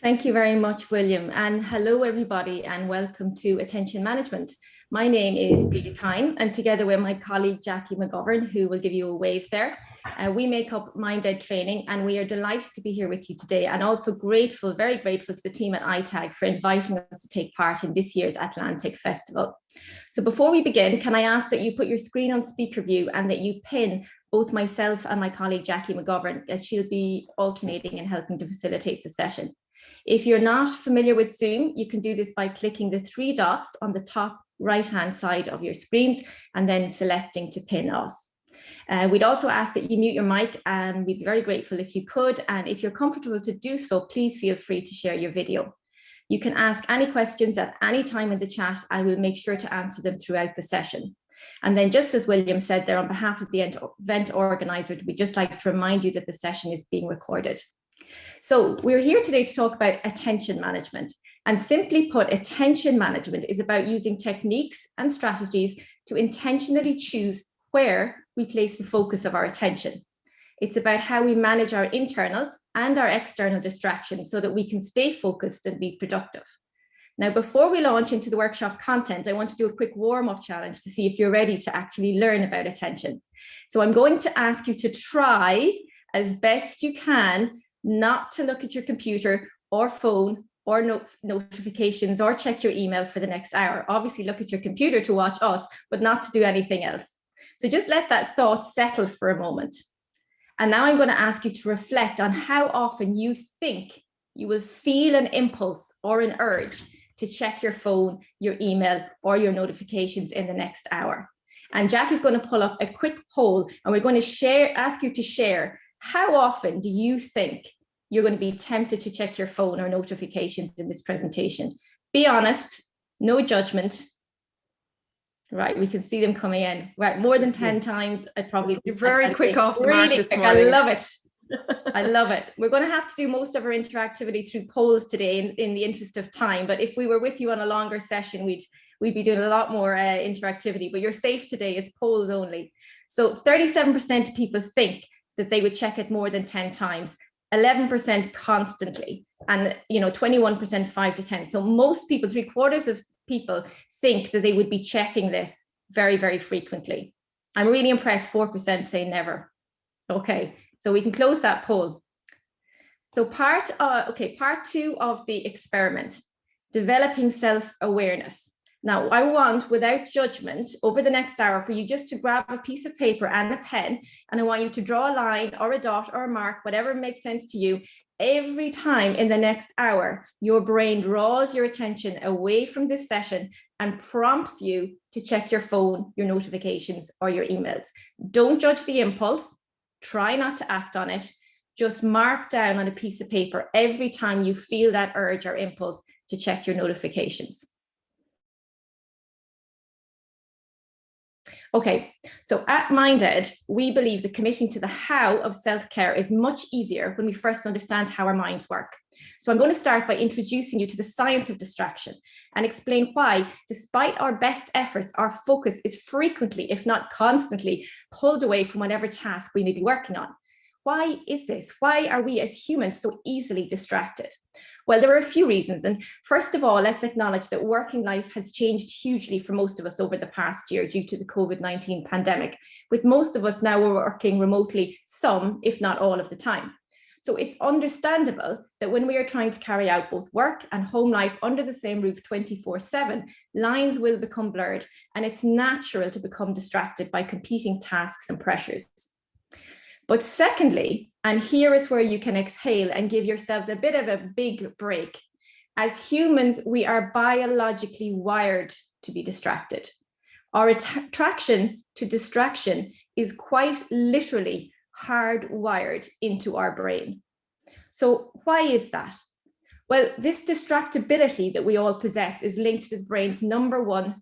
Thank you very much, William. And hello, everybody, and welcome to Attention Management. My name is Bridget Kine, and together with my colleague, Jackie McGovern, who will give you a wave there, we make up Minded Training, and we are delighted to be here with you today, and also grateful, very grateful to the team at ITAG for inviting us to take part in this year's AtlanTec Festival. So before we begin, can I ask that you put your screen on speaker view and that you pin both myself and my colleague, Jackie McGovern, as she'll be alternating and helping to facilitate the session. If you're not familiar with Zoom, you can do this by clicking the three dots on the top right-hand side of your screens and then selecting to pin us. We'd also ask that you mute your mic, and we'd be very grateful if you could. And if you're comfortable to do so, please feel free to share your video. You can ask any questions at any time in the chat, and we'll make sure to answer them throughout the session. And then, just as William said there, on behalf of the event organizer, we'd just like to remind you that the session is being recorded. So we're here today to talk about attention management. And simply put, attention management is about using techniques and strategies to intentionally choose where we place the focus of our attention. It's about how we manage our internal and our external distractions so that we can stay focused and be productive. Now, before we launch into the workshop content, I want to do a quick warm-up challenge to see if you're ready to actually learn about attention. So I'm going to ask you to try as best you can not to look at your computer or phone or notifications or check your email for the next hour. Obviously, look at your computer to watch us, but not to do anything else. So just let that thought settle for a moment. And now I'm going to ask you to reflect on how often you think you will feel an impulse or an urge to check your phone, your email, or your notifications in the next hour. And Jack is going to pull up a quick poll, and we're going to ask you to share how often do you think you're going to be tempted to check your phone or notifications in this presentation? Be honest, no judgment. Right, we can see them coming in. Right, more than 10 times. You're very quick off the mark this morning. I love it. I love it. We're going to have to do most of our interactivity through polls today in the interest of time. But if we were with you on a longer session, we'd be doing a lot more interactivity. But you're safe today. It's polls only. So 37% of people think that they would check it more than 10 times, 11% constantly, and 21% 5 to 10. So most people, 3/4 of people, think that they would be checking this very, very frequently. I'm really impressed. 4% say never. Okay, so we can close that poll. So part two of the experiment, developing self-awareness. Now, I want, without judgment, over the next hour for you just to grab a piece of paper and a pen, and I want you to draw a line or a dot or a mark, whatever makes sense to you. Every time in the next hour, your brain draws your attention away from this session and prompts you to check your phone, your notifications, or your emails. Don't judge the impulse. Try not to act on it. Just mark down on a piece of paper every time you feel that urge or impulse to check your notifications. Okay, so at Minded, we believe that committing to the how of self-care is much easier when we first understand how our minds work. So I'm going to start by introducing you to the science of distraction and explain why, despite our best efforts, our focus is frequently, if not constantly, pulled away from whatever task we may be working on. Why is this? Why are we as humans so easily distracted? Well, there are a few reasons. And first of all, let's acknowledge that working life has changed hugely for most of us over the past year due to the COVID-19 pandemic, with most of us now working remotely some, if not all of the time. So it's understandable that when we are trying to carry out both work and home life under the same roof 24/7, lines will become blurred, and it's natural to become distracted by competing tasks and pressures. But secondly, and here is where you can exhale and give yourselves a bit of a big break. As humans, we are biologically wired to be distracted. Our attraction to distraction is quite literally hardwired into our brain. So why is that? Well, this distractibility that we all possess is linked to the brain's number one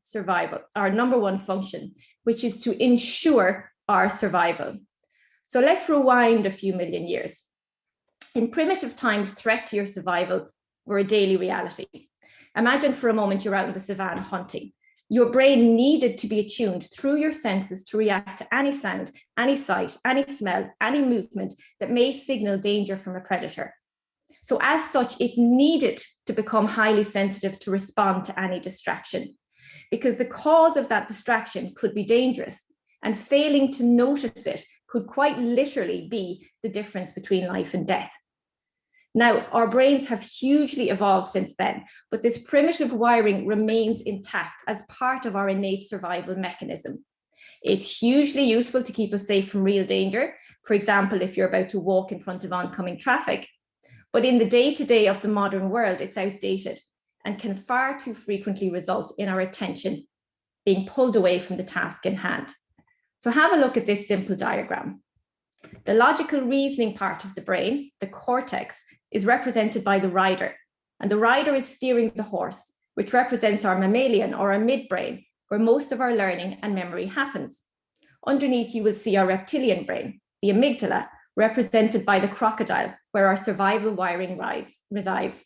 function, which is to ensure our survival. So let's rewind a few million years. In primitive times, threat to your survival were a daily reality. Imagine for a moment you're out in the savannah hunting. Your brain needed to be attuned through your senses to react to any sound, any sight, any smell, any movement that may signal danger from a predator. So as such, it needed to become highly sensitive to respond to any distraction, because the cause of that distraction could be dangerous, and failing to notice it could quite literally be the difference between life and death. Now, our brains have hugely evolved since then, but this primitive wiring remains intact as part of our innate survival mechanism. It's hugely useful to keep us safe from real danger. For example, if you're about to walk in front of oncoming traffic. But in the day-to-day of the modern world, it's outdated and can far too frequently result in our attention being pulled away from the task in hand. So have a look at this simple diagram. The logical reasoning part of the brain, the cortex, is represented by the rider, and the rider is steering the horse, which represents our mammalian or our midbrain, where most of our learning and memory happens. Underneath, you will see our reptilian brain, the amygdala, represented by the crocodile, where our survival wiring resides.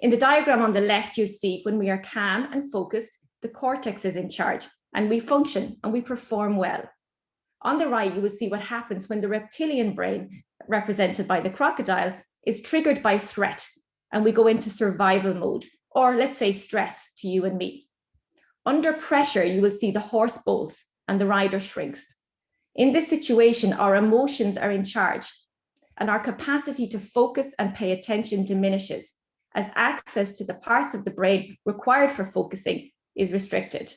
In the diagram on the left, you'll see when we are calm and focused, the cortex is in charge, and we function and we perform well. On the right, you will see what happens when the reptilian brain, represented by the crocodile, is triggered by threat, and we go into survival mode, or let's say stress to you and me. Under pressure, you will see the horse bolts and the rider shrinks. In this situation, our emotions are in charge, and our capacity to focus and pay attention diminishes, as access to the parts of the brain required for focusing is restricted.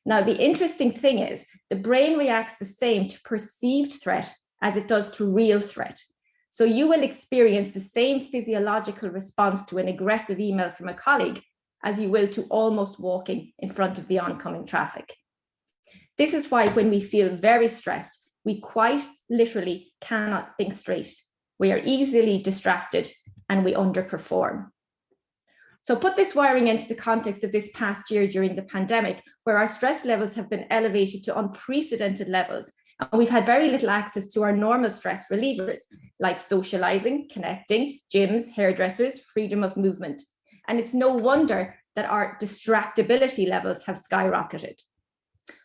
Now, the interesting thing is the brain reacts the same to perceived threat as it does to real threat. So you will experience the same physiological response to an aggressive email from a colleague as you will to almost walking in front of the oncoming traffic. This is why when we feel very stressed, we quite literally cannot think straight. We are easily distracted and we underperform. So put this wiring into the context of this past year during the pandemic, where our stress levels have been elevated to unprecedented levels, and we've had very little access to our normal stress relievers, like socializing, connecting, gyms, hairdressers, freedom of movement. And it's no wonder that our distractibility levels have skyrocketed.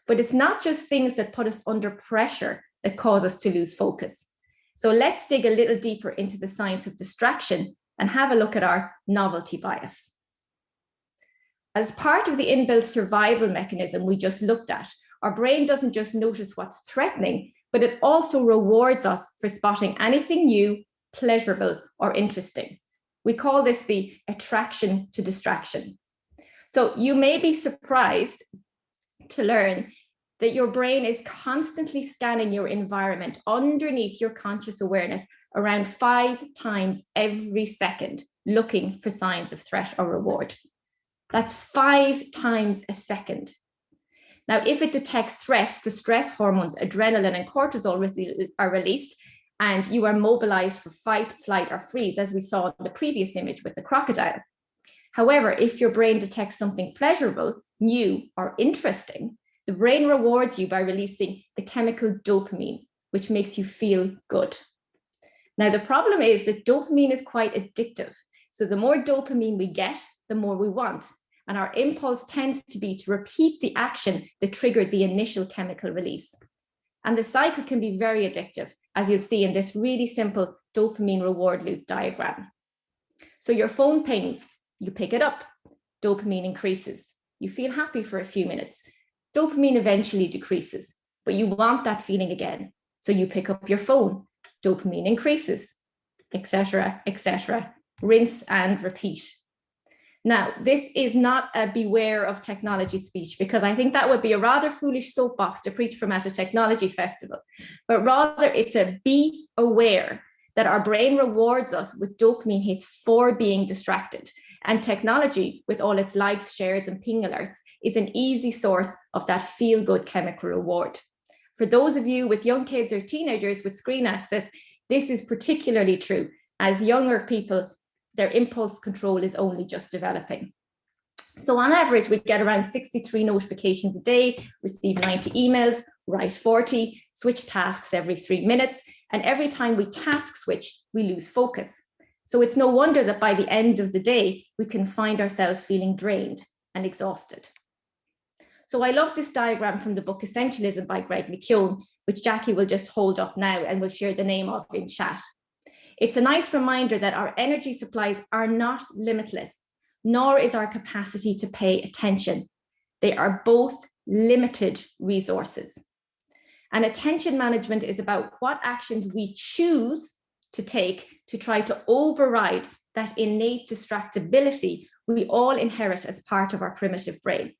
But it's not just things that put us under pressure that cause us to lose focus. So let's dig a little deeper into the science of distraction and have a look at our novelty bias. As part of the inbuilt survival mechanism we just looked at, our brain doesn't just notice what's threatening, but it also rewards us for spotting anything new, pleasurable, or interesting. We call this the attraction to distraction. So you may be surprised to learn that your brain is constantly scanning your environment underneath your conscious awareness around 5 times every second, looking for signs of threat or reward. That's 5 times a second. Now, if it detects threat, the stress hormones, adrenaline and cortisol are released, and you are mobilized for fight, flight, or freeze, as we saw in the previous image with the crocodile. However, if your brain detects something pleasurable, new, or interesting, the brain rewards you by releasing the chemical dopamine, which makes you feel good. Now, the problem is that dopamine is quite addictive. So the more dopamine we get, the more we want. And our impulse tends to be to repeat the action that triggered the initial chemical release. And the cycle can be very addictive, as you'll see in this really simple dopamine reward loop diagram. So your phone pings, you pick it up, dopamine increases. You feel happy for a few minutes. Dopamine eventually decreases, but you want that feeling again. So you pick up your phone, dopamine increases, etc., etc. Rinse and repeat. Now, this is not a beware of technology speech, because I think that would be a rather foolish soapbox to preach from at a technology festival, but rather it's a be aware that our brain rewards us with dopamine hits for being distracted. And technology, with all its likes, shares, and ping alerts, is an easy source of that feel-good chemical reward. For those of you with young kids or teenagers with screen access, this is particularly true, as younger people, their impulse control is only just developing. So on average, we get around 63 notifications a day, receive 90 emails, write 40, switch tasks every 3 minutes, and every time we task switch, we lose focus. So it's no wonder that by the end of the day, we can find ourselves feeling drained and exhausted. So I love this diagram from the book Essentialism by Greg McKeown, which Jackie will just hold up now and will share the name of in chat. It's a nice reminder that our energy supplies are not limitless, nor is our capacity to pay attention. They are both limited resources. And attention management is about what actions we choose to take to try to override that innate distractibility we all inherit as part of our primitive brain.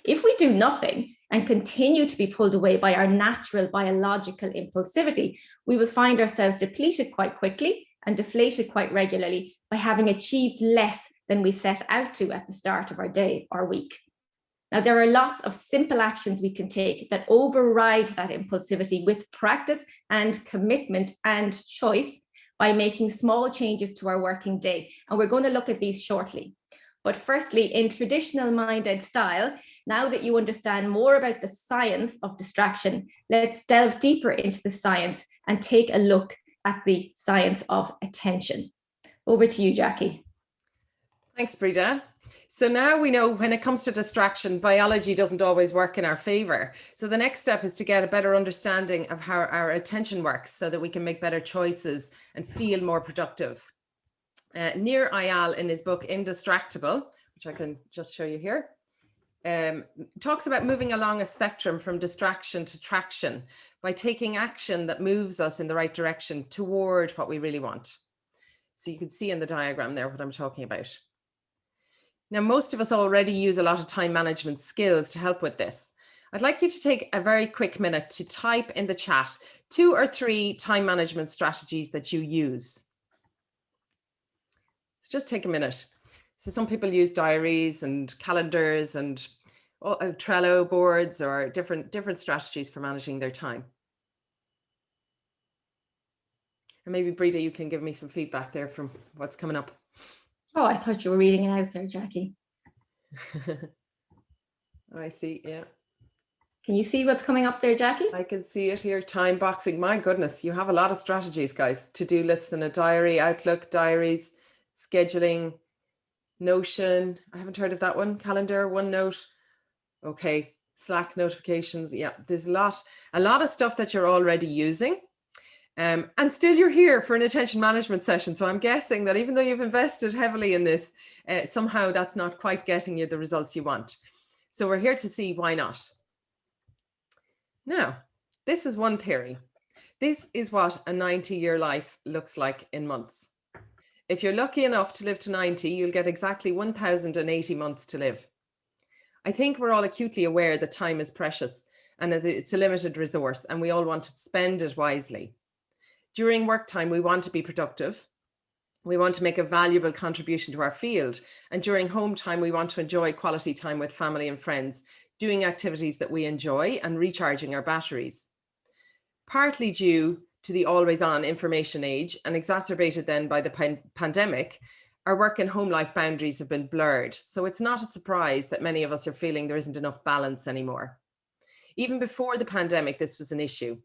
If we do nothing and continue to be pulled away by our natural biological impulsivity, we will find ourselves depleted quite quickly and deflated quite regularly by having achieved less than we set out to at the start of our day or week. Now, there are lots of simple actions we can take that override that impulsivity with practice and commitment and choice by making small changes to our working day. And we're going to look at these shortly. But firstly, in traditional mind-ed style, now that you understand more about the science of distraction, let's delve deeper into the science and take a look at the science of attention. Over to you, Jackie. Thanks, Breda. So now we know when it comes to distraction, biology doesn't always work in our favor. So the next step is to get a better understanding of how our attention works so that we can make better choices and feel more productive. Nir Eyal, in his book Indistractable, which I can just show you here, talks about moving along a spectrum from distraction to traction by taking action that moves us in the right direction toward what we really want. So you can see in the diagram there what I'm talking about. Now, most of us already use a lot of time management skills to help with this. I'd like you to take a very quick minute to type in the chat 2 or 3 time management strategies that you use. So just take a minute. So some people use diaries and calendars and Trello boards or different strategies for managing their time. And maybe Breda, you can give me some feedback there from what's coming up. Oh, I thought you were reading it out there, Jackie. I see, yeah. Can you see what's coming up there, Jackie? I can see it here, time boxing. My goodness, you have a lot of strategies, guys. To-do lists in a diary, Outlook, diaries, scheduling, Notion. I haven't heard of that one. Calendar, OneNote. Okay, Slack notifications. Yeah, there's a lot of stuff that you're already using. And still you're here for an attention management session. So I'm guessing that even though you've invested heavily in this, somehow that's not quite getting you the results you want. So we're here to see why not. Now, this is one theory. This is what a 90-year life looks like in months. If you're lucky enough to live to 90, you'll get exactly 1,080 months to live. I think we're all acutely aware that time is precious and that it's a limited resource and we all want to spend it wisely. During work time, we want to be productive. We want to make a valuable contribution to our field. And during home time, we want to enjoy quality time with family and friends, doing activities that we enjoy and recharging our batteries. Partly due to the always-on information age and exacerbated then by the pandemic, our work and home life boundaries have been blurred. So it's not a surprise that many of us are feeling there isn't enough balance anymore. Even before the pandemic, this was an issue.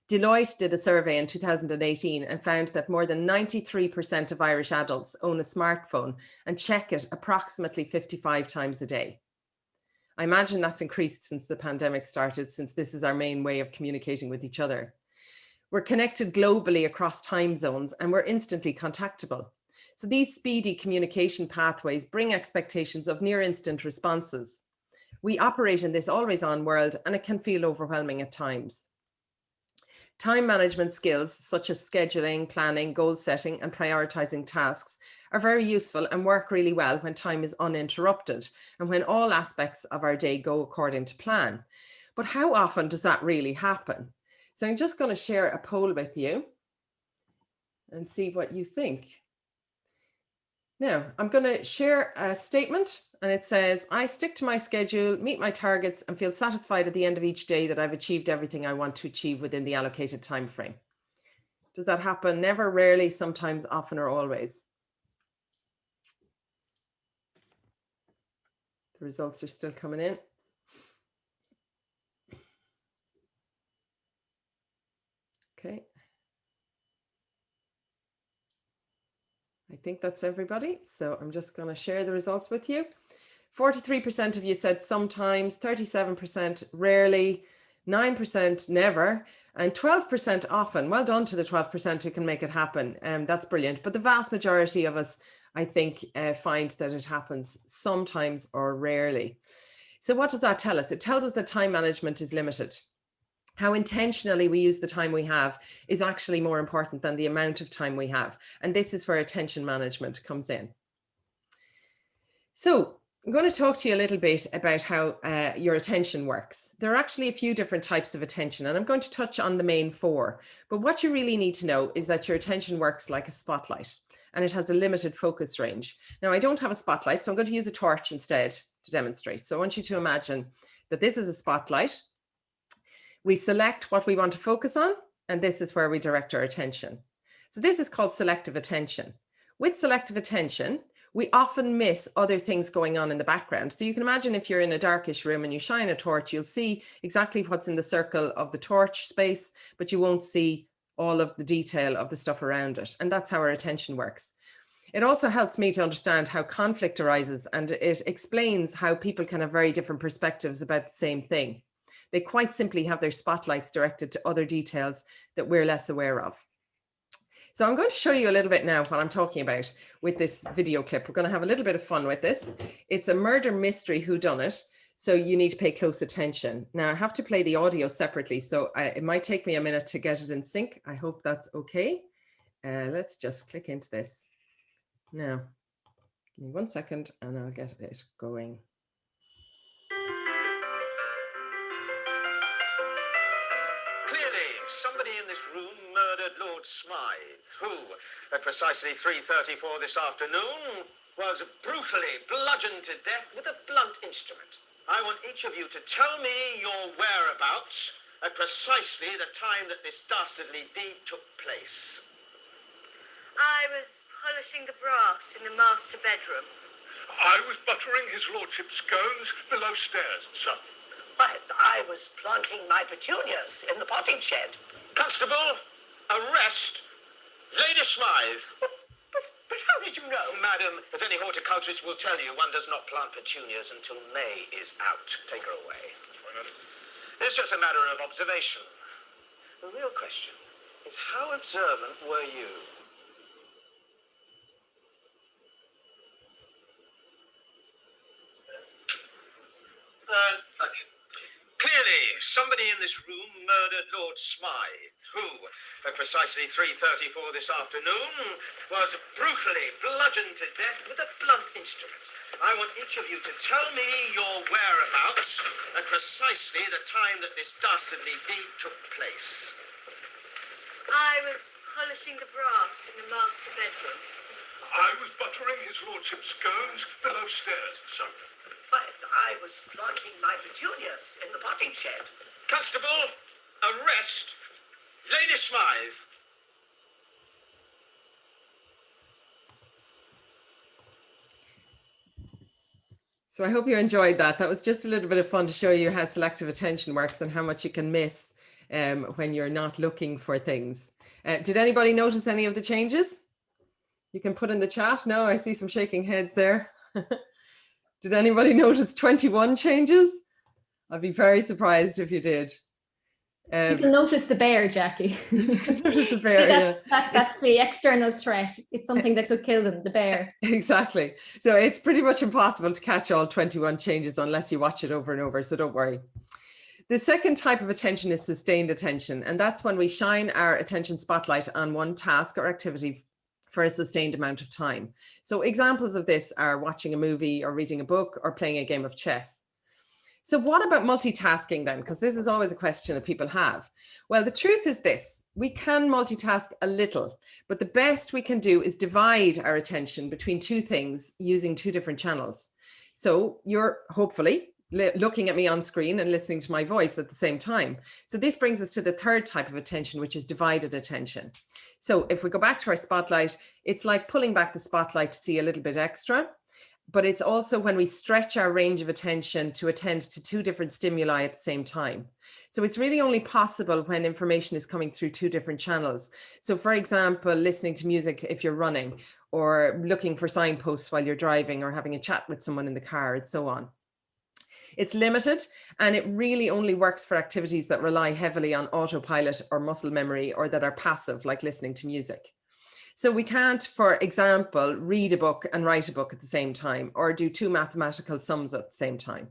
Deloitte did a survey in 2018 and found that more than 93% of Irish adults own a smartphone and check it approximately 55 times a day. I imagine that's increased since the pandemic started, since this is our main way of communicating with each other. We're connected globally across time zones and we're instantly contactable. So these speedy communication pathways bring expectations of near instant responses. We operate in this always-on world and it can feel overwhelming at times. Time management skills such as scheduling, planning, goal setting, and prioritizing tasks are very useful and work really well when time is uninterrupted and when all aspects of our day go according to plan. But how often does that really happen? So I'm just going to share a poll with you and see what you think. Now, I'm going to share a statement and it says, I stick to my schedule, meet my targets and feel satisfied at the end of each day that I've achieved everything I want to achieve within the allocated time frame. Does that happen? Never, rarely, sometimes, often, or always? The results are still coming in. Okay. I think that's everybody. So I'm just going to share the results with you. 43% of you said sometimes, 37% rarely, 9% never, and 12% often. Well done to the 12% who can make it happen. That's brilliant. But the vast majority of us, I think, find that it happens sometimes or rarely. So what does that tell us? It tells us that time management is limited. How intentionally we use the time we have is actually more important than the amount of time we have. And this is where attention management comes in. So I'm going to talk to you a little bit about how your attention works. There are actually a few different types of attention, and I'm going to touch on the main 4. But what you really need to know is that your attention works like a spotlight, and it has a limited focus range. Now, I don't have a spotlight, so I'm going to use a torch instead to demonstrate. So I want you to imagine that this is a spotlight. We select what we want to focus on, and this is where we direct our attention. So this is called selective attention. With selective attention, we often miss other things going on in the background. So you can imagine if you're in a darkish room and you shine a torch, you'll see exactly what's in the circle of the torch space, but you won't see all of the detail of the stuff around it. And that's how our attention works. It also helps me to understand how conflict arises, and it explains how people can have very different perspectives about the same thing. They quite simply have their spotlights directed to other details that we're less aware of. So I'm going to show you a little bit now what I'm talking about with this video clip. We're going to have a little bit of fun with this. It's a murder mystery whodunit, so you need to pay close attention. Now I have to play the audio separately, so it might take me a minute to get it in sync. I hope that's okay. Let's just click into this. Now, give me 1 second and I'll get it going. Somebody in this room murdered Lord Smythe, who, at precisely 3:34 this afternoon, was brutally bludgeoned to death with a blunt instrument. I want each of you to tell me your whereabouts at precisely the time that this dastardly deed took place. I was polishing the brass in the master bedroom. I was buttering his lordship's scones below stairs, sir. I was planting my petunias in the potting shed. Constable, arrest Lady Smythe. But how did you know? Madam, as any horticulturist will tell you, one does not plant petunias until May is out. Take her away. It's just a matter of observation. The real question is, how observant were you? Clearly, somebody in this room murdered Lord Smythe, who, at precisely 3:34 this afternoon, was brutally bludgeoned to death with a blunt instrument. I want each of you to tell me your whereabouts at precisely the time that this dastardly deed took place. I was polishing the brass in the master bedroom. I was buttering his lordship's scones below stairs, sir. I was planting my petunias in the potting shed. Constable, arrest Lady Smythe. So I hope you enjoyed that. That was just a little bit of fun to show you how selective attention works and how much you can miss when you're not looking for things. Did anybody notice any of the changes? You can put in the chat. No, I see some shaking heads there. Did anybody notice 21 changes? I'd be very surprised if you did. People notice the bear, Jackie. Notice the bear, that's the external threat. It's something that could kill them, the bear. Exactly. So it's pretty much impossible to catch all 21 changes unless you watch it over and over, so don't worry. The second type of attention is sustained attention, and that's when we shine our attention spotlight on one task or activity for a sustained amount of time. So examples of this are watching a movie or reading a book or playing a game of chess. So what about multitasking then? Because this is always a question that people have. Well, the truth is this: we can multitask a little, but the best we can do is divide our attention between two things using two different channels. So you're hopefully looking at me on screen and listening to my voice at the same time. So this brings us to the third type of attention, which is divided attention. So if we go back to our spotlight, it's like pulling back the spotlight to see a little bit extra, but it's also when we stretch our range of attention to attend to two different stimuli at the same time. So it's really only possible when information is coming through two different channels. So for example, listening to music if you're running, or looking for signposts while you're driving, or having a chat with someone in the car, and so on. It's limited, and it really only works for activities that rely heavily on autopilot or muscle memory, or that are passive, like listening to music. So we can't, for example, read a book and write a book at the same time, or do 2 mathematical sums at the same time.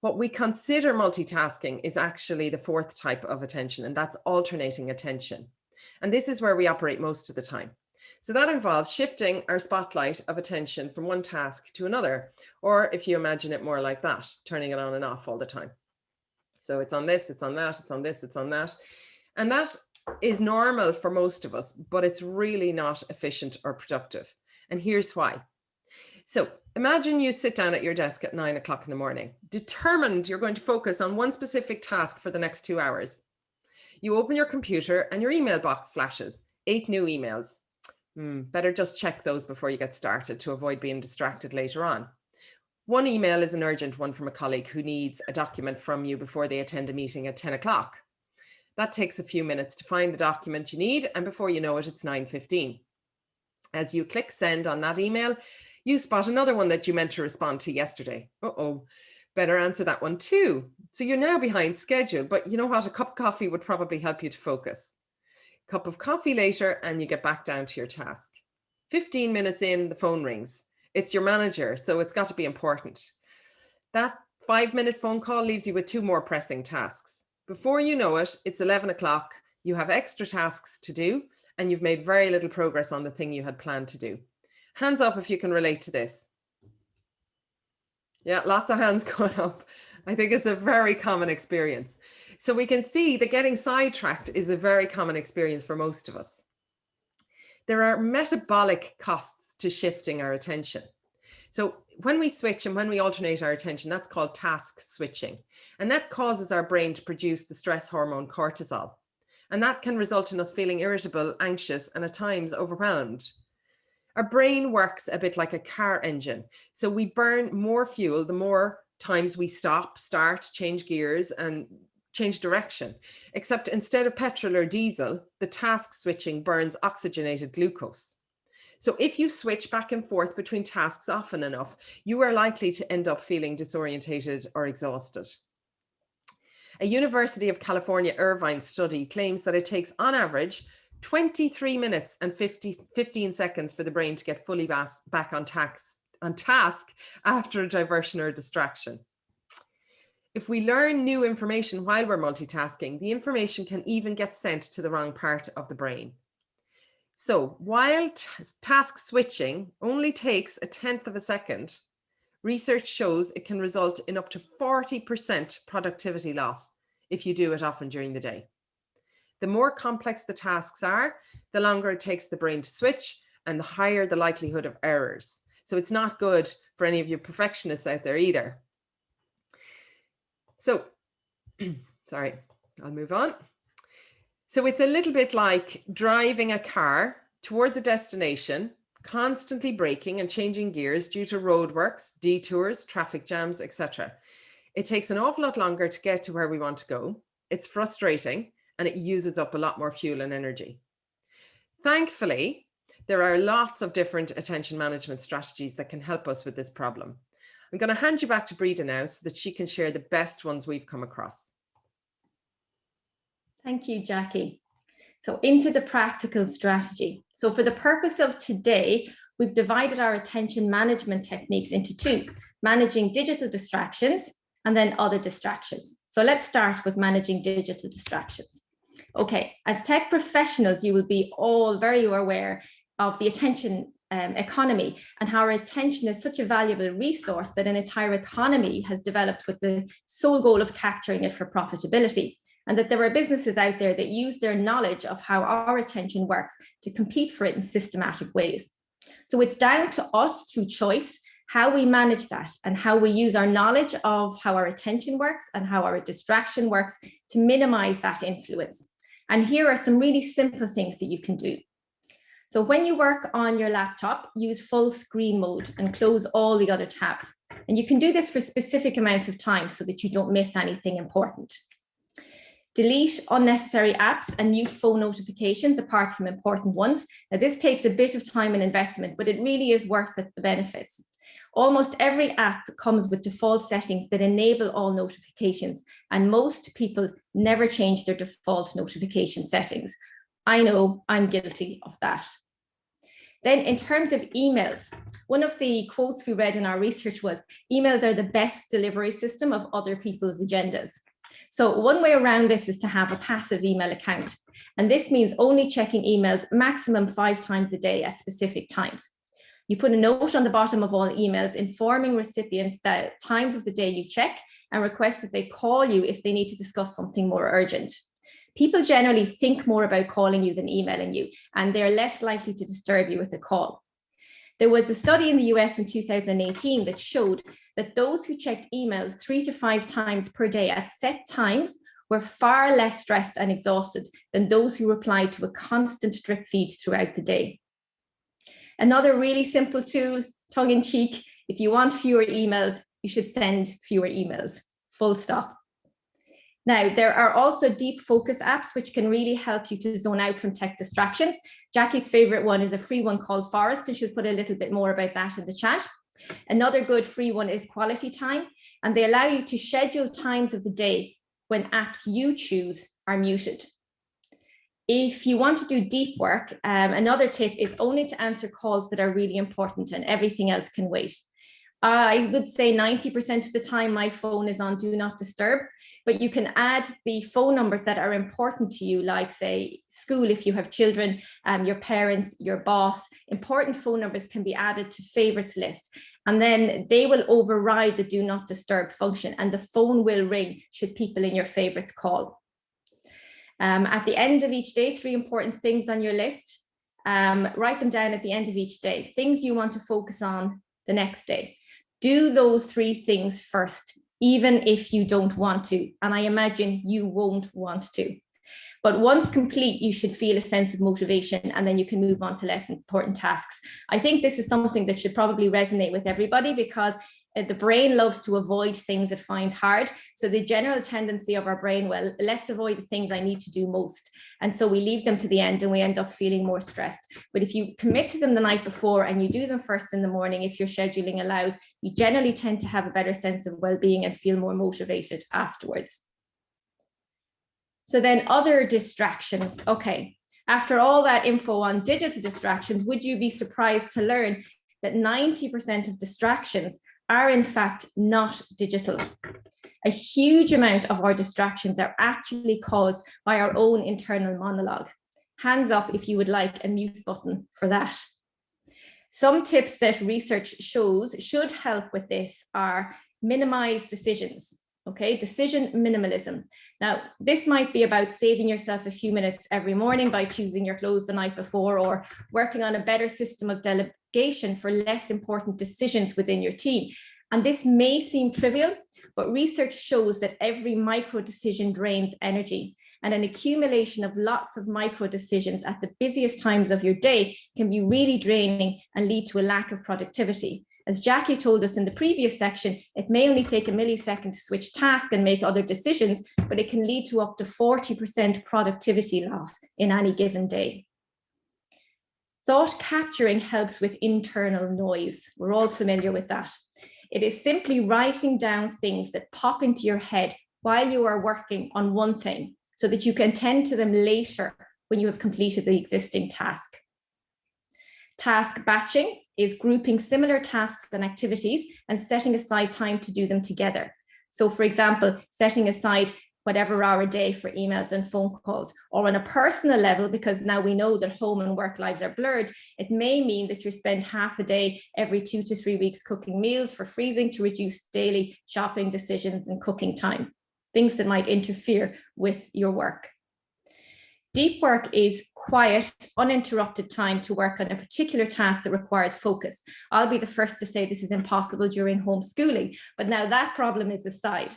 What we consider multitasking is actually the 4th type of attention, and that's alternating attention. And this is where we operate most of the time. So that involves shifting our spotlight of attention from one task to another, or if you imagine it more like that, turning it on and off all the time. So it's on this, it's on that, it's on this, it's on that. And that is normal for most of us, but it's really not efficient or productive. And here's why. So imagine you sit down at your desk at 9 o'clock in the morning, determined you're going to focus on one specific task for the next 2 hours. You open your computer and your email box flashes, 8 new emails. Better just check those before you get started to avoid being distracted later on. One email is an urgent one from a colleague who needs a document from you before they attend a meeting at 10 o'clock. That takes a few minutes to find the document you need, and before you know it, it's 9:15. As you click send on that email, you spot another one that you meant to respond to yesterday. Better answer that one too. So you're now behind schedule, but you know what? A cup of coffee would probably help you to focus. Cup of coffee later, and you get back down to your task. 15 minutes in, the phone rings. It's your manager, so it's got to be important. That 5-minute phone call leaves you with 2 more pressing tasks. Before you know it, it's 11 o'clock. You have extra tasks to do, and you've made very little progress on the thing you had planned to do. Hands up if you can relate to this. Yeah, lots of hands going up. I think it's a very common experience. So we can see that getting sidetracked is a very common experience for most of us. There are metabolic costs to shifting our attention. So when we switch and when we alternate our attention, that's called task switching. And that causes our brain to produce the stress hormone cortisol. And that can result in us feeling irritable, anxious, and at times overwhelmed. Our brain works a bit like a car engine. So we burn more fuel the more times we stop, start, change gears, and change direction. Except instead of petrol or diesel, the task switching burns oxygenated glucose. So if you switch back and forth between tasks often enough, you are likely to end up feeling disorientated or exhausted. A University of California Irvine study claims that it takes on average 23 minutes and 15 seconds for the brain to get fully back on task after a diversion or a distraction. If we learn new information while we're multitasking, the information can even get sent to the wrong part of the brain. So while task switching only takes 1/10 of a second, research shows it can result in up to 40% productivity loss if you do it often during the day. The more complex the tasks are, the longer it takes the brain to switch and the higher the likelihood of errors. So it's not good for any of you perfectionists out there either. So, sorry, I'll move on. So it's a little bit like driving a car towards a destination, constantly braking and changing gears due to roadworks, detours, traffic jams, etc. It takes an awful lot longer to get to where we want to go. It's frustrating and it uses up a lot more fuel and energy. Thankfully, there are lots of different attention management strategies that can help us with this problem. I'm going to hand you back to Breda now so that she can share the best ones we've come across. Thank you, Jackie. So into the practical strategy. So for the purpose of today, we've divided our attention management techniques into 2, managing digital distractions and then other distractions. So let's start with managing digital distractions. Okay, as tech professionals, you will be all very aware of the attention economy and how our attention is such a valuable resource that an entire economy has developed with the sole goal of capturing it for profitability. And that there are businesses out there that use their knowledge of how our attention works to compete for it in systematic ways. So it's down to us through choice how we manage that and how we use our knowledge of how our attention works and how our distraction works to minimize that influence. And here are some really simple things that you can do. So when you work on your laptop, use full screen mode and close all the other tabs. And you can do this for specific amounts of time so that you don't miss anything important. Delete unnecessary apps and mute phone notifications apart from important ones. Now, this takes a bit of time and investment, but it really is worth it, the benefits. Almost every app comes with default settings that enable all notifications, and most people never change their default notification settings. I know I'm guilty of that. Then in terms of emails, one of the quotes we read in our research was, emails are the best delivery system of other people's agendas. So one way around this is to have a passive email account. And this means only checking emails maximum 5 times a day at specific times. You put a note on the bottom of all emails informing recipients that times of the day you check and request that they call you if they need to discuss something more urgent. People generally think more about calling you than emailing you, and they're less likely to disturb you with a call. There was a study in the US in 2018 that showed that those who checked emails 3 to 5 times per day at set times were far less stressed and exhausted than those who replied to a constant drip feed throughout the day. Another really simple tool, tongue in cheek, if you want fewer emails, you should send fewer emails, full stop. Now, there are also deep focus apps which can really help you to zone out from tech distractions. Jackie's favorite one is a free one called Forest, and she'll put a little bit more about that in the chat. Another good free one is Quality Time, and they allow you to schedule times of the day when apps you choose are muted. If you want to do deep work, another tip is only to answer calls that are really important, and everything else can wait. I would say 90% of the time my phone is on Do Not Disturb, but you can add the phone numbers that are important to you, like say school if you have children, your parents, your boss. Important phone numbers can be added to favorites list, and then they will override the Do Not Disturb function, and the phone will ring should people in your favorites call. At the end of each day, 3 important things on your list. Write them down at the end of each day, things you want to focus on the next day. Do those 3 things first, even if you don't want to, and I imagine you won't want to. But once complete, you should feel a sense of motivation, and then you can move on to less important tasks. I think this is something that should probably resonate with everybody, because the brain loves to avoid things it finds hard. So the general tendency of our brain, well, let's avoid the things I need to do most. And so we leave them to the end and we end up feeling more stressed. But if you commit to them the night before and you do them first in the morning, if your scheduling allows, you generally tend to have a better sense of well-being and feel more motivated afterwards. So then other distractions. Okay, after all that info on digital distractions, would you be surprised to learn that 90% of distractions are in fact not digital? A huge amount of our distractions are actually caused by our own internal monologue. Hands up if you would like a mute button for that. Some tips that research shows should help with this are minimize decisions. Okay, decision minimalism. Now, this might be about saving yourself a few minutes every morning by choosing your clothes the night before, or working on a better system of delegation for less important decisions within your team. And this may seem trivial, but research shows that every micro decision drains energy, and an accumulation of lots of micro decisions at the busiest times of your day can be really draining and lead to a lack of productivity. As Jackie told us in the previous section, it may only take a millisecond to switch task and make other decisions, but it can lead to up to 40% productivity loss in any given day. Thought capturing helps with internal noise. We're all familiar with that. It is simply writing down things that pop into your head while you are working on one thing, so that you can tend to them later when you have completed the existing task. Task batching is grouping similar tasks and activities and setting aside time to do them together. So for example, setting aside whatever hour a day for emails and phone calls, or on a personal level, because now we know that home and work lives are blurred, it may mean that you spend half a day every 2 to 3 weeks cooking meals for freezing to reduce daily shopping decisions and cooking time, things that might interfere with your work. Deep work is quiet, uninterrupted time to work on a particular task that requires focus. I'll be the first to say this is impossible during homeschooling, but now that problem is aside.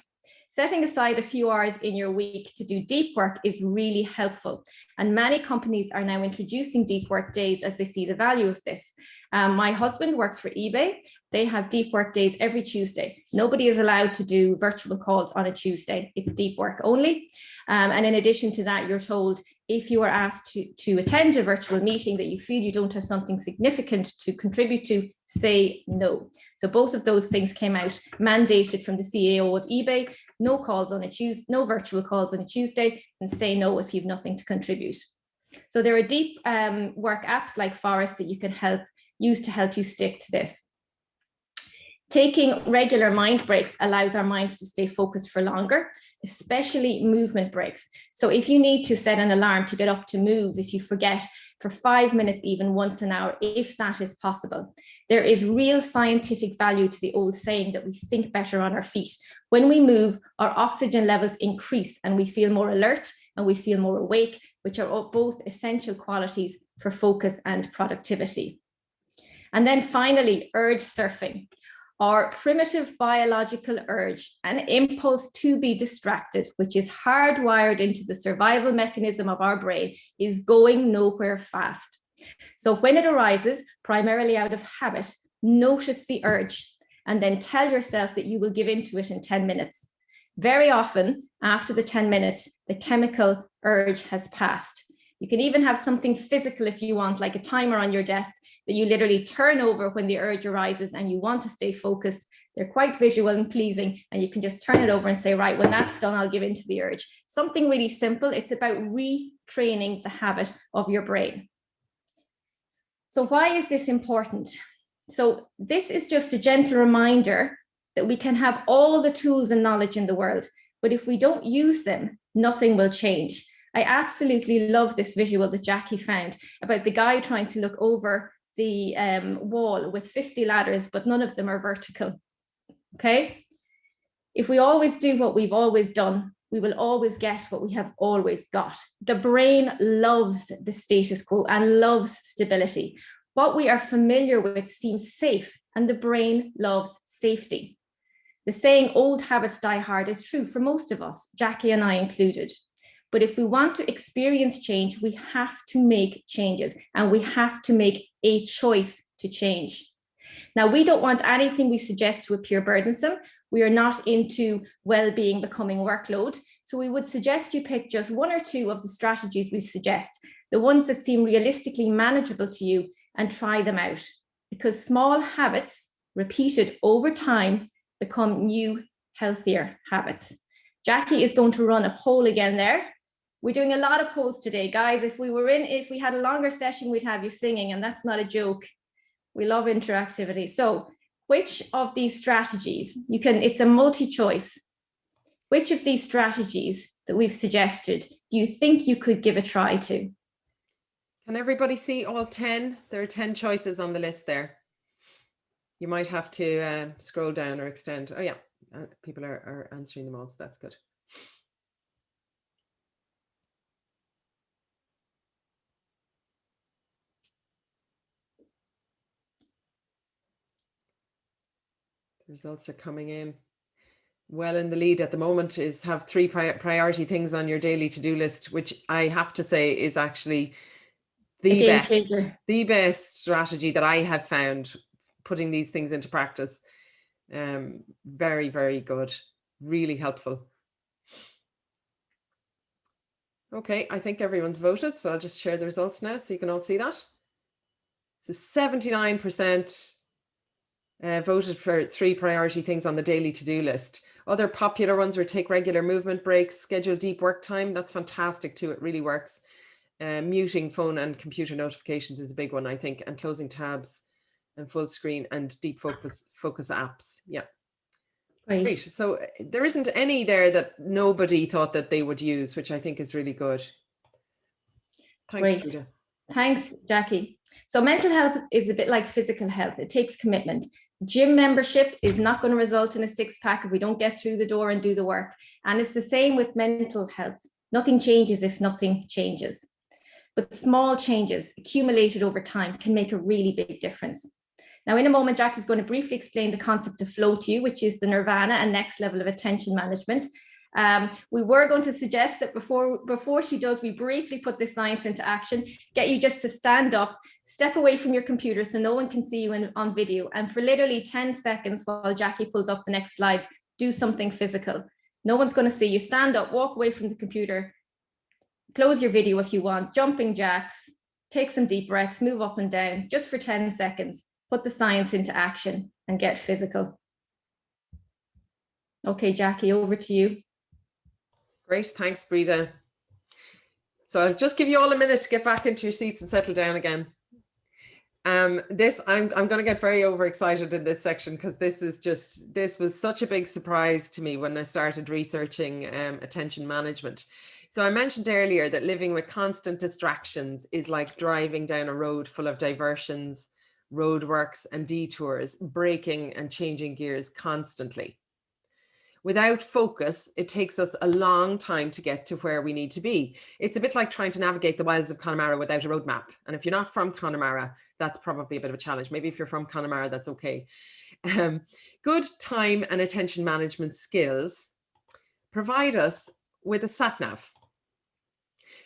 Setting aside a few hours in your week to do deep work is really helpful. And many companies are now introducing deep work days as they see the value of this. My husband works for eBay. They have deep work days every Tuesday. Nobody is allowed to do virtual calls on a Tuesday. It's deep work only. And in addition to that, you're told if you are asked to attend a virtual meeting that you feel you don't have something significant to contribute to, say no. So both of those things came out, mandated from the CEO of eBay: no calls on a Tuesday, no virtual calls on a Tuesday, and say no if you've nothing to contribute. So there are deep work apps like Forest that you can use to help you stick to this. Taking regular mind breaks allows our minds to stay focused for longer, especially movement breaks. So if you need to set an alarm to get up to move, if you forget for 5 minutes, even once an hour, if that is possible, there is real scientific value to the old saying that we think better on our feet. When we move, our oxygen levels increase and we feel more alert and we feel more awake, which are both essential qualities for focus and productivity. And then finally, urge surfing. Our primitive biological urge, an impulse to be distracted, which is hardwired into the survival mechanism of our brain, is going nowhere fast. So when it arises, primarily out of habit, notice the urge and then tell yourself that you will give into it in 10 minutes. Very often, after the 10 minutes, the chemical urge has passed. You can even have something physical if you want, like a timer on your desk that you literally turn over when the urge arises and you want to stay focused. They're quite visual and pleasing, and you can just turn it over and say, right, when that's done, I'll give in to the urge. Something really simple. It's about retraining the habit of your brain. So why is this important? So this is just a gentle reminder that we can have all the tools and knowledge in the world, but if we don't use them, nothing will change. I absolutely love this visual that Jackie found about the guy trying to look over the wall with 50 ladders, but none of them are vertical. Okay? If we always do what we've always done, we will always get what we have always got. The brain loves the status quo and loves stability. What we are familiar with seems safe, and the brain loves safety. The saying, old habits die hard, is true for most of us, Jackie and I included. But if we want to experience change, we have to make changes, and we have to make a choice to change. Now, we don't want anything we suggest to appear burdensome. We are not into well-being becoming workload. So we would suggest you pick just one or two of the strategies we suggest, the ones that seem realistically manageable to you, and try them out. Because small habits repeated over time become new, healthier habits. Jackie is going to run a poll again there. We're doing a lot of polls today, guys. If we had a longer session, we'd have you singing, and that's not a joke. We love interactivity. So which of these strategies, it's a multi-choice. Which of these strategies that we've suggested do you think you could give a try to? Can everybody see all 10? There are 10 choices on the list there. You might have to scroll down or extend. Oh yeah, people are answering them all, so that's good. The results are coming in. Well, in the lead at the moment is have 3 priority things on your daily to-do list, which I have to say is actually the best strategy that I have found putting these things into practice. Very, very good. Really helpful. Okay, I think everyone's voted, so I'll just share the results now so you can all see that. So 79% voted for 3 priority things on the daily to-do list. Other popular ones were take regular movement breaks, schedule deep work time. That's fantastic too. It really works. Muting phone and computer notifications is a big one, I think, and closing tabs and full screen and deep focus apps. Yeah. Great. So there isn't any there that nobody thought that they would use, which I think is really good. Thanks, Peter. Thanks, Jackie. So mental health is a bit like physical health. It takes commitment. Gym membership is not going to result in a 6-pack if we don't get through the door and do the work. And it's the same with mental health. Nothing changes if nothing changes. But small changes accumulated over time can make a really big difference. Now, in a moment, Jack is going to briefly explain the concept of flow to you, which is the nirvana and next level of attention management. We were going to suggest that before she does, we briefly put this science into action, get you just to stand up, step away from your computer so no one can see you on video. And for literally 10 seconds while Jackie pulls up the next slides, do something physical. No one's going to see you. Stand up, walk away from the computer, close your video if you want, jumping jacks, take some deep breaths, move up and down just for 10 seconds. put the science into action and get physical. Okay, Jackie, over to you. Great, thanks, Breda. So I'll just give you all a minute to get back into your seats and settle down again. I'm going to get very overexcited in this section because this was such a big surprise to me when I started researching attention management. So I mentioned earlier that living with constant distractions is like driving down a road full of diversions, roadworks and detours, braking and changing gears constantly. Without focus, it takes us a long time to get to where we need to be. It's a bit like trying to navigate the wilds of Connemara without a roadmap. And if you're not from Connemara, that's probably a bit of a challenge. Maybe if you're from Connemara, that's okay. Good time and attention management skills provide us with a sat-nav.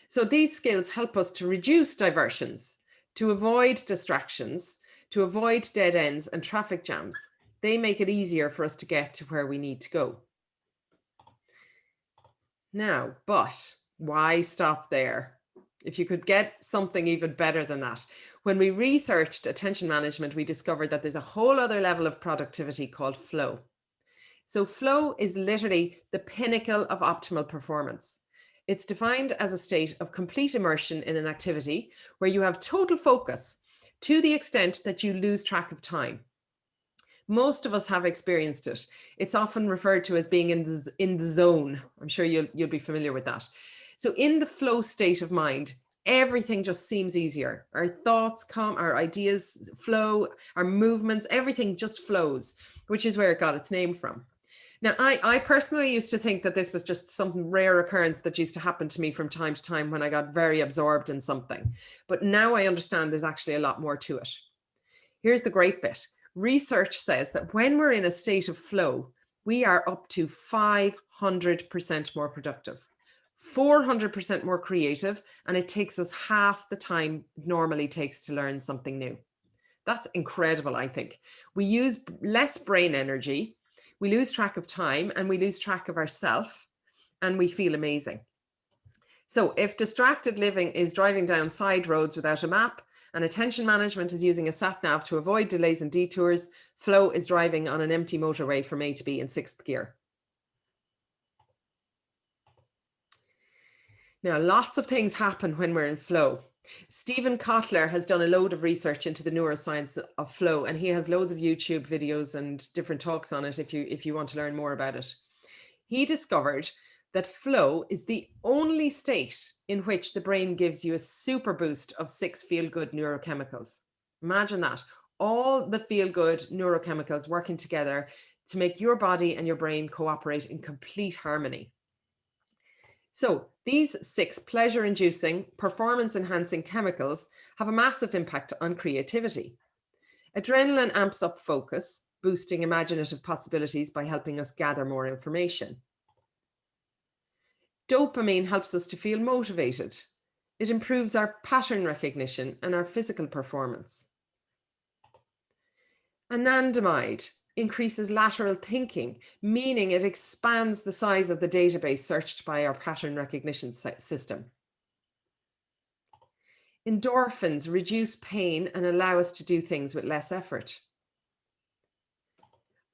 So these skills help us to reduce diversions, to avoid distractions, to avoid dead ends and traffic jams. They make it easier for us to get to where we need to go. Now, but why stop there? If you could get something even better than that. When we researched attention management, we discovered that there's a whole other level of productivity called flow. So flow is literally the pinnacle of optimal performance. It's defined as a state of complete immersion in an activity where you have total focus to the extent that you lose track of time. Most of us have experienced it. It's often referred to as being in the zone. I'm sure you'll be familiar with that. So in the flow state of mind, everything just seems easier. Our thoughts come, our ideas flow, our movements, everything just flows, which is where it got its name from. Now, I personally used to think that this was just some rare occurrence that used to happen to me from time to time when I got very absorbed in something. But now I understand there's actually a lot more to it. Here's the great bit. Research says that when we're in a state of flow, we are up to 500% more productive, 400% more creative, and it takes us half the time it normally takes to learn something new. That's incredible, I think. We use less brain energy, we lose track of time, and we lose track of ourselves, and we feel amazing. So if distracted living is driving down side roads without a map, and attention management is using a sat-nav to avoid delays and detours, flow is driving on an empty motorway from A to B in 6th gear. Now, lots of things happen when we're in flow. Stephen Kotler has done a load of research into the neuroscience of flow, and he has loads of YouTube videos and different talks on it if you want to learn more about it. He discovered that flow is the only state in which the brain gives you a super boost of 6 feel-good neurochemicals. Imagine that, all the feel-good neurochemicals working together to make your body and your brain cooperate in complete harmony. So these 6 pleasure-inducing, performance-enhancing chemicals have a massive impact on creativity. Adrenaline amps up focus, boosting imaginative possibilities by helping us gather more information. Dopamine helps us to feel motivated. It improves our pattern recognition and our physical performance. Anandamide increases lateral thinking, meaning it expands the size of the database searched by our pattern recognition system. Endorphins reduce pain and allow us to do things with less effort.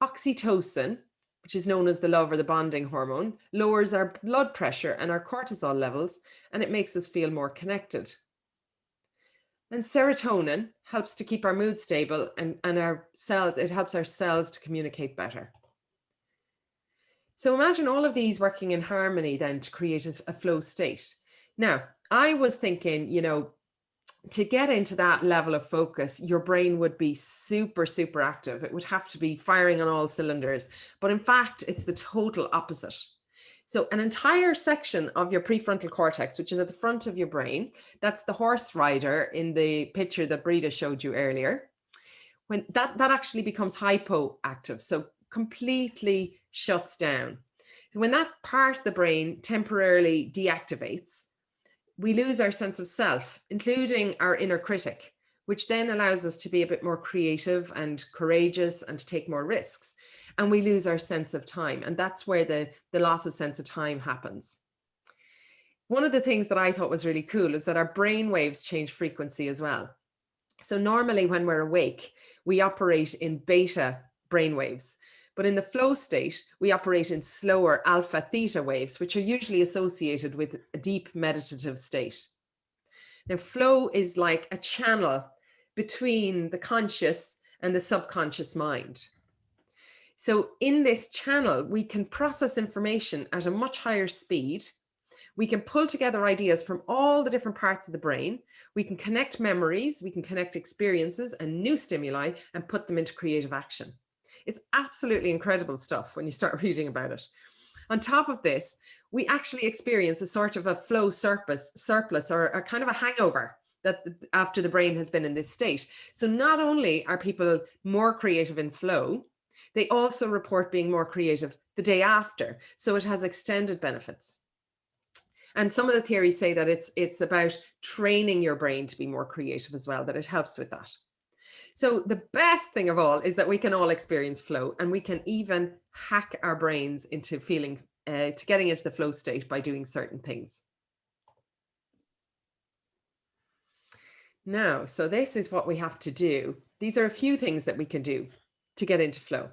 Oxytocin, which is known as the love or the bonding hormone, lowers our blood pressure and our cortisol levels, and it makes us feel more connected. And serotonin helps to keep our mood stable and our cells, it helps our cells to communicate better. So imagine all of these working in harmony then to create a flow state. Now, I was thinking, to get into that level of focus, your brain would be super, super active. It would have to be firing on all cylinders. But in fact, it's the total opposite. So an entire section of your prefrontal cortex, which is at the front of your brain, that's the horse rider in the picture that Breda showed you earlier, when that actually becomes hypoactive, so completely shuts down. So when that part of the brain temporarily deactivates, we lose our sense of self, including our inner critic, which then allows us to be a bit more creative and courageous and to take more risks. And we lose our sense of time. And that's where the loss of sense of time happens. One of the things that I thought was really cool is that our brain waves change frequency as well. So normally when we're awake, we operate in beta brainwaves. But in the flow state, we operate in slower alpha theta waves, which are usually associated with a deep meditative state. Now, flow is like a channel between the conscious and the subconscious mind. So in this channel, we can process information at a much higher speed. We can pull together ideas from all the different parts of the brain. We can connect memories, we can connect experiences and new stimuli and put them into creative action. It's absolutely incredible stuff when you start reading about it. On top of this, we actually experience a sort of a flow surplus or a kind of a hangover that after the brain has been in this state. So not only are people more creative in flow, they also report being more creative the day after. So it has extended benefits. And some of the theories say that it's about training your brain to be more creative as well, that it helps with that. So the best thing of all is that we can all experience flow, and we can even hack our brains into to getting into the flow state by doing certain things. Now, so this is what we have to do. These are a few things that we can do to get into flow.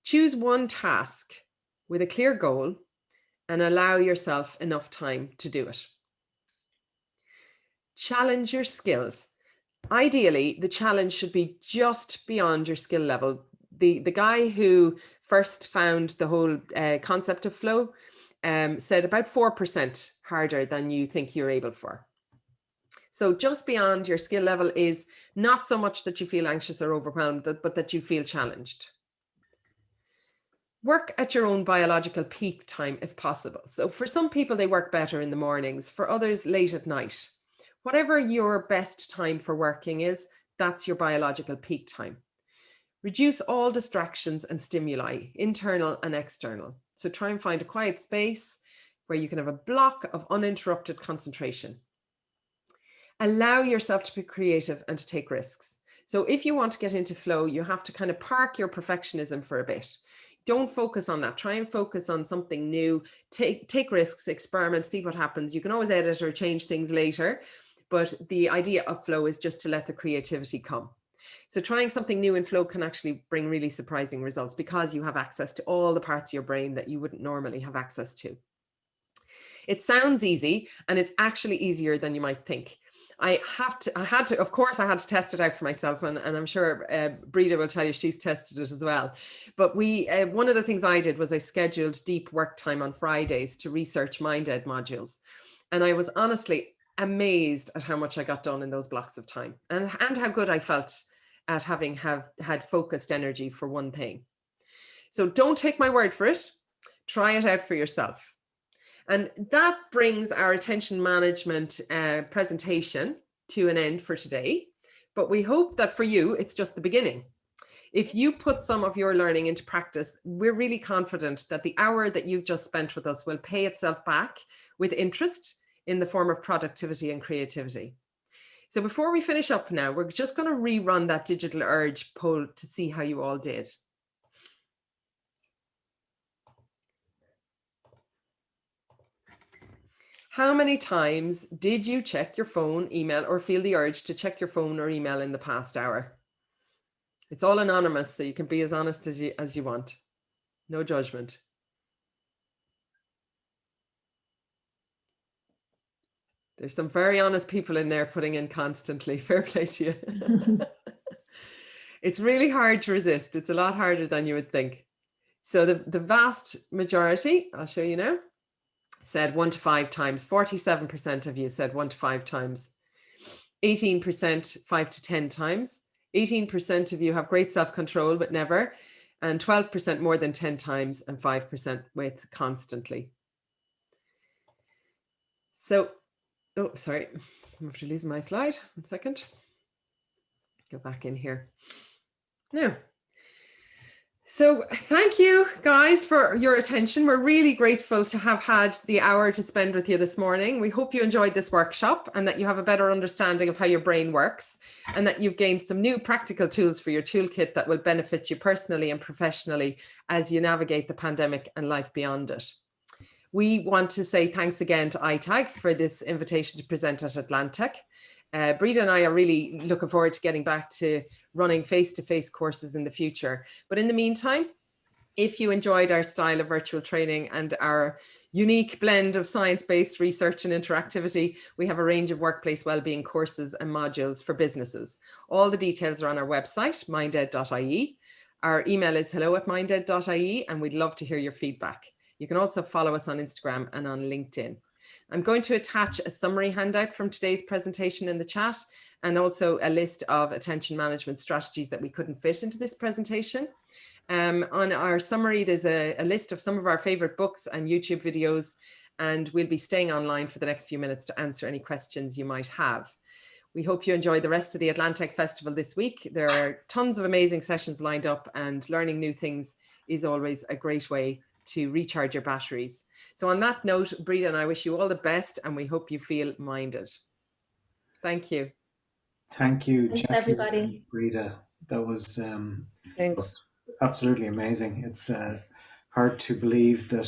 Choose one task with a clear goal and allow yourself enough time to do it. Challenge your skills. Ideally, the challenge should be just beyond your skill level. The guy who first found the whole concept of flow said about 4% harder than you think you're able for. So just beyond your skill level is not so much that you feel anxious or overwhelmed, but that you feel challenged. Work at your own biological peak time if possible. So for some people, they work better in the mornings, for others late at night. Whatever your best time for working is, that's your biological peak time. Reduce all distractions and stimuli, internal and external. So try and find a quiet space where you can have a block of uninterrupted concentration. Allow yourself to be creative and to take risks. So if you want to get into flow, you have to kind of park your perfectionism for a bit. Don't focus on that. Try and focus on something new. Take risks, experiment, see what happens. You can always edit or change things later. But the idea of flow is just to let the creativity come. So trying something new in flow can actually bring really surprising results because you have access to all the parts of your brain that you wouldn't normally have access to. It sounds easy, and it's actually easier than you might think. I had to test it out for myself, and I'm sure Breda will tell you she's tested it as well. But one of the things I did was I scheduled deep work time on Fridays to research MindEd modules. And I was honestly amazed at how much I got done in those blocks of time, and how good I felt at having had focused energy for one thing. So don't take my word for it. Try it out for yourself. And that brings our attention management presentation to an end for today. But we hope that for you, it's just the beginning. If you put some of your learning into practice, we're really confident that the hour that you've just spent with us will pay itself back with interest in the form of productivity and creativity. So before we finish up now, we're just going to rerun that digital urge poll to see how you all did. How many times did you check your phone, email, or feel the urge to check your phone or email in the past hour? It's all anonymous, so you can be as honest as you want. No judgment. There's some very honest people in there putting in constantly. Fair play to you. It's really hard to resist. It's a lot harder than you would think. So the vast majority, I'll show you now, said 1 to 5 times. 47% of you said 1 to 5 times. 18% 5 to 10 times. 18% of you have great self-control, but never. And 12% more than 10 times, and 5% with constantly. So, oh, sorry, I'm after losing my slide. 1 second. Go back in here. Now, so thank you guys for your attention. We're really grateful to have had the hour to spend with you this morning. We hope you enjoyed this workshop and that you have a better understanding of how your brain works, and that you've gained some new practical tools for your toolkit that will benefit you personally and professionally as you navigate the pandemic and life beyond it. We want to say thanks again to ITAG for this invitation to present at AtlanTec. Breda and I are really looking forward to getting back to running face-to-face courses in the future. But in the meantime, if you enjoyed our style of virtual training and our unique blend of science-based research and interactivity, we have a range of workplace wellbeing courses and modules for businesses. All the details are on our website, minded.ie. Our email is hello@minded.ie, and we'd love to hear your feedback. You can also follow us on Instagram and on LinkedIn. I'm going to attach a summary handout from today's presentation in the chat, and also a list of attention management strategies that we couldn't fit into this presentation. On our summary, there's a list of some of our favorite books and YouTube videos, and we'll be staying online for the next few minutes to answer any questions you might have. We hope you enjoy the rest of the AtlanTec Festival this week. There are tons of amazing sessions lined up, and learning new things is always a great way to recharge your batteries. So on that note, Breda and I wish you all the best, and we hope you feel minded. Thank you. Thank you, Thanks, Jackie, everybody. and Breda. That was Thanks. absolutely amazing. It's hard to believe that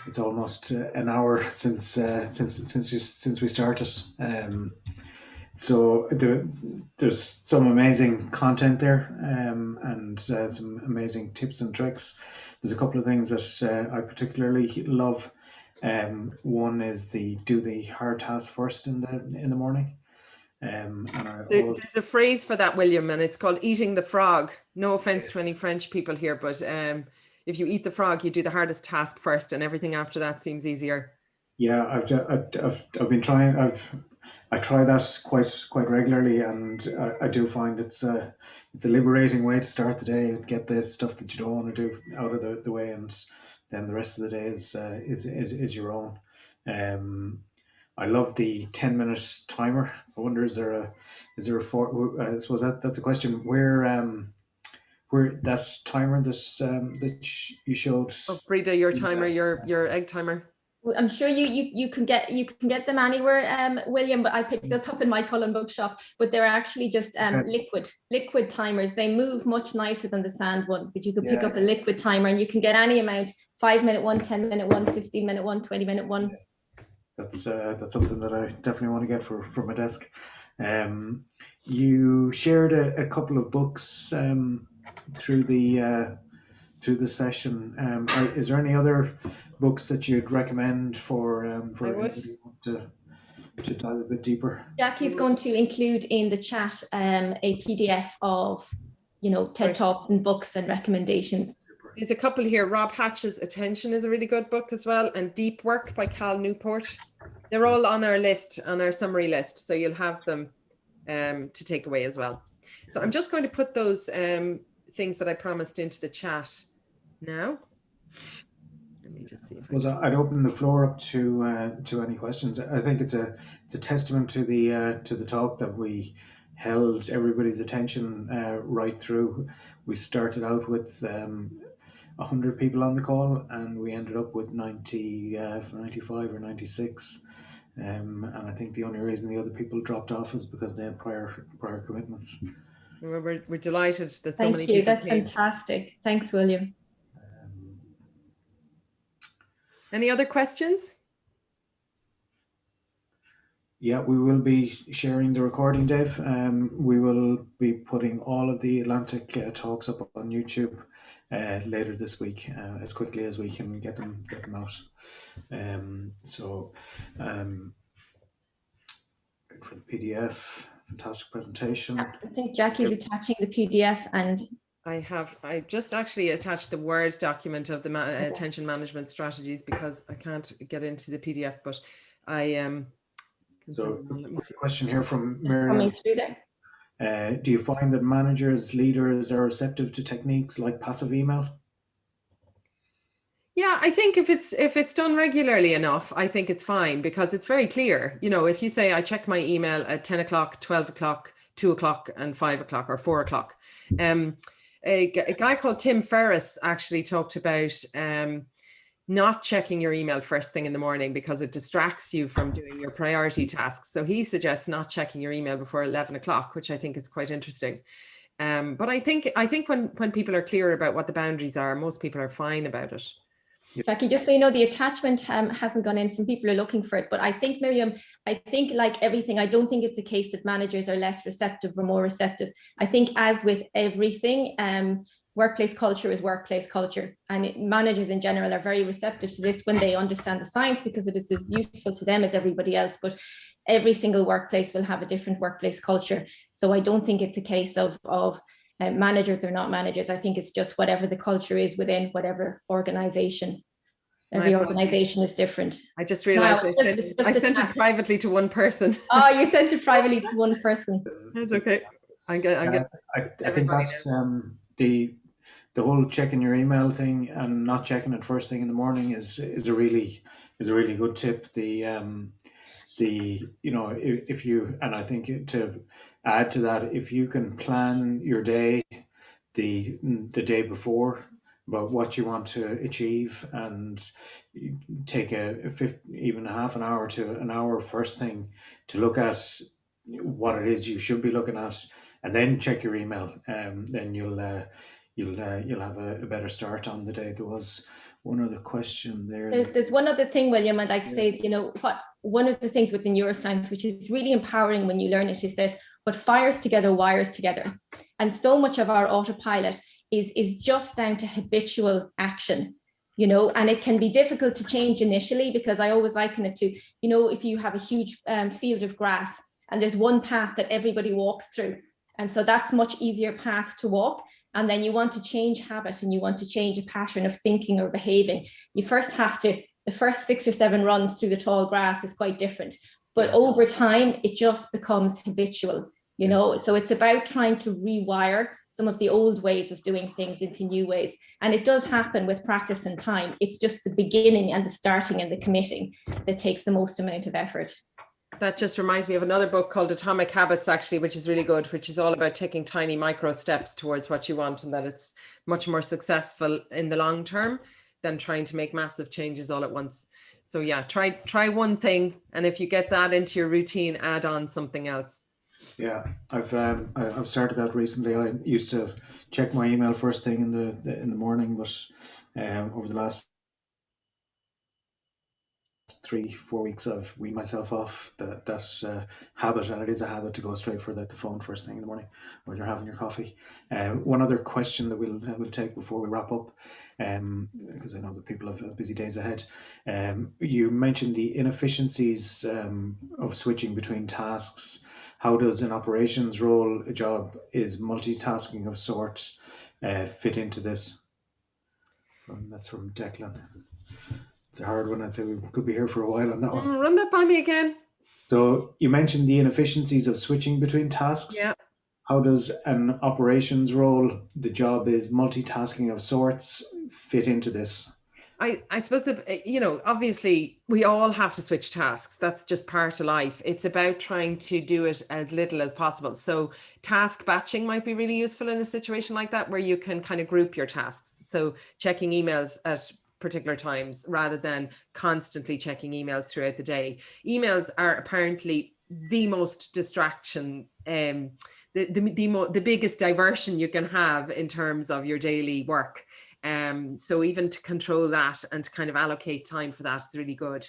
it's almost an hour since we started. So there's some amazing content there, and some amazing tips and tricks. There's a couple of things that I particularly love. One is do the hard task first in the morning. There's a phrase for that, William, and it's called eating the frog. No offense to any French people here, but if you eat the frog, you do the hardest task first, and everything after that seems easier. Yeah, I've been trying. I try that quite regularly, and I do find it's a liberating way to start the day and get the stuff that you don't want to do out of the way, and then the rest of the day is your own. I love the 10-minute timer. I wonder, is there a I suppose that's a question. Where that timer that you showed? Oh, Breda, your timer, your egg timer. I'm sure you can get them anywhere, William, but I picked this up in my Cullen bookshop. But they're actually just liquid timers. They move much nicer than the sand ones, but you can pick up a liquid timer, and you can get any amount: 5-minute one, 10-minute one, 15-minute one, 20-minute one. That's something that I definitely want to get for my desk. You shared a couple of books through the session. Is there any other books that you'd recommend for anybody to dive a bit deeper? Jackie's going to include in the chat a PDF of TED Talks and books and recommendations. There's a couple here. Rob Hatch's Attention is a really good book as well, and Deep Work by Cal Newport. They're all on our list, on our summary list, so you'll have them to take away as well. So I'm just going to put those things that I promised into the chat now. Let me just see if I'd open the floor up to any questions. I think it's a testament to the talk that we held everybody's attention right through. We started out with 100 people on the call, and we ended up with 95 or 96. And I think the only reason the other people dropped off is because they had prior commitments. We're delighted that so many people That's came. fantastic. Thanks, William. Any other questions? Yeah, we will be sharing the recording, Dave. We will be putting all of the AtlanTec talks up on YouTube later this week, as quickly as we can get them out. For the PDF, fantastic presentation. I think Jackie's attaching the PDF, and I just actually attached the Word document of the attention management strategies, because I can't get into the PDF, but I So, let me see. question here from Miriam. coming through there. Do you find that managers, leaders are receptive to techniques like passive email? Yeah, I think if it's done regularly enough, I think it's fine, because it's very clear. If you say I check my email at 10 o'clock, 12 o'clock, 2 o'clock, and 5 o'clock or 4 o'clock. A guy called Tim Ferriss actually talked about not checking your email first thing in the morning because it distracts you from doing your priority tasks. So he suggests not checking your email before 11 o'clock, which I think is quite interesting. But I think when people are clear about what the boundaries are, most people are fine about it. Jackie, just so you know, the attachment hasn't gone in. Some people are looking for it, but I think, Miriam, I think like everything, I don't think it's a case that managers are less receptive or more receptive. I think as with everything, workplace culture is workplace culture, and managers in general are very receptive to this when they understand the science, because it is as useful to them as everybody else. But every single workplace will have a different workplace culture. So I don't think it's a case of managers or not managers. I think it's just whatever the culture is within whatever organization. Every organization is different. I just realized I sent it privately to one person. Oh, you sent it privately to one person. That's okay. I think that's the whole checking your email thing and not checking it first thing in the morning is a really good tip. If you, and I think to add to that, if you can plan your day the day before about what you want to achieve, and take even a half an hour to an hour first thing to look at what it is you should be looking at, and then check your email, then you'll have a better start on the day. There was one other question there. There's one other thing, William, I'd like to say, one of the things with the neuroscience, which is really empowering when you learn it, is that what fires together wires together. And so much of our autopilot is just down to habitual action, and it can be difficult to change initially, because I always liken it to, if you have a huge field of grass and there's one path that everybody walks through. And so that's much easier path to walk. And then you want to change habit and you want to change a pattern of thinking or behaving. You first have to, the first 6 or 7 runs through the tall grass is quite different. But over time, it just becomes habitual, So it's about trying to rewire some of the old ways of doing things into new ways. And it does happen with practice and time. It's just the beginning and the starting and the committing that takes the most amount of effort. That just reminds me of another book called Atomic Habits, actually, which is really good, which is all about taking tiny micro steps towards what you want, and that it's much more successful in the long term than trying to make massive changes all at once. So yeah, try one thing, and if you get that into your routine, add on something else. Yeah, I've started that recently. I used to check my email first thing in the morning, but over the last 3-4 weeks I've weaned myself off that habit, and it is a habit to go straight for the phone first thing in the morning when you're having your coffee. One other question that we'll take before we wrap up, because I know that people have busy days ahead. You mentioned the inefficiencies of switching between tasks. How does an operations role, a job, is multitasking of sorts fit into this? That's from Declan. It's a hard one. I'd say we could be here for a while on that one. Run that by me again. So you mentioned the inefficiencies of switching between tasks. Yeah. How does an operations role, the job is multitasking of sorts, fit into this? I suppose that, obviously we all have to switch tasks. That's just part of life. It's about trying to do it as little as possible. So task batching might be really useful in a situation like that, where you can kind of group your tasks. So checking emails at particular times rather than constantly checking emails throughout the day. Emails are apparently the most distraction, the biggest diversion you can have in terms of your daily work. So even to control that and to kind of allocate time for that is really good.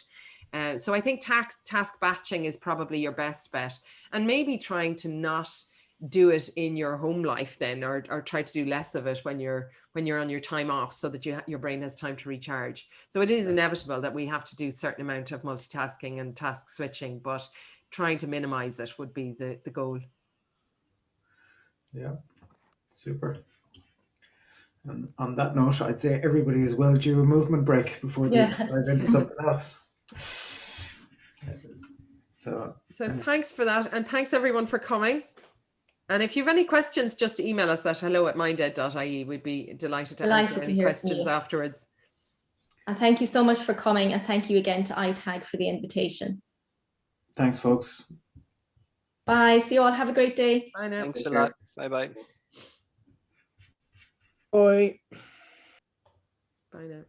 So I think task batching is probably your best bet, and maybe trying to not do it in your home life then, or try to do less of it when you're on your time off, so that your brain has time to recharge. So it is inevitable that we have to do a certain amount of multitasking and task switching, but trying to minimize it would be the goal. Yeah, super. And on that note, I'd say everybody is well due a movement break before they dive into something else. So thanks for that, and thanks everyone for coming. And if you have any questions, just email us at hello@minded.ie. We'd be delighted to answer any questions afterwards. And thank you so much for coming, and thank you again to iTag for the invitation. Thanks, folks. Bye. See you all. Have a great day. Bye now. Thanks a lot. Bye-bye. Bye. Bye now.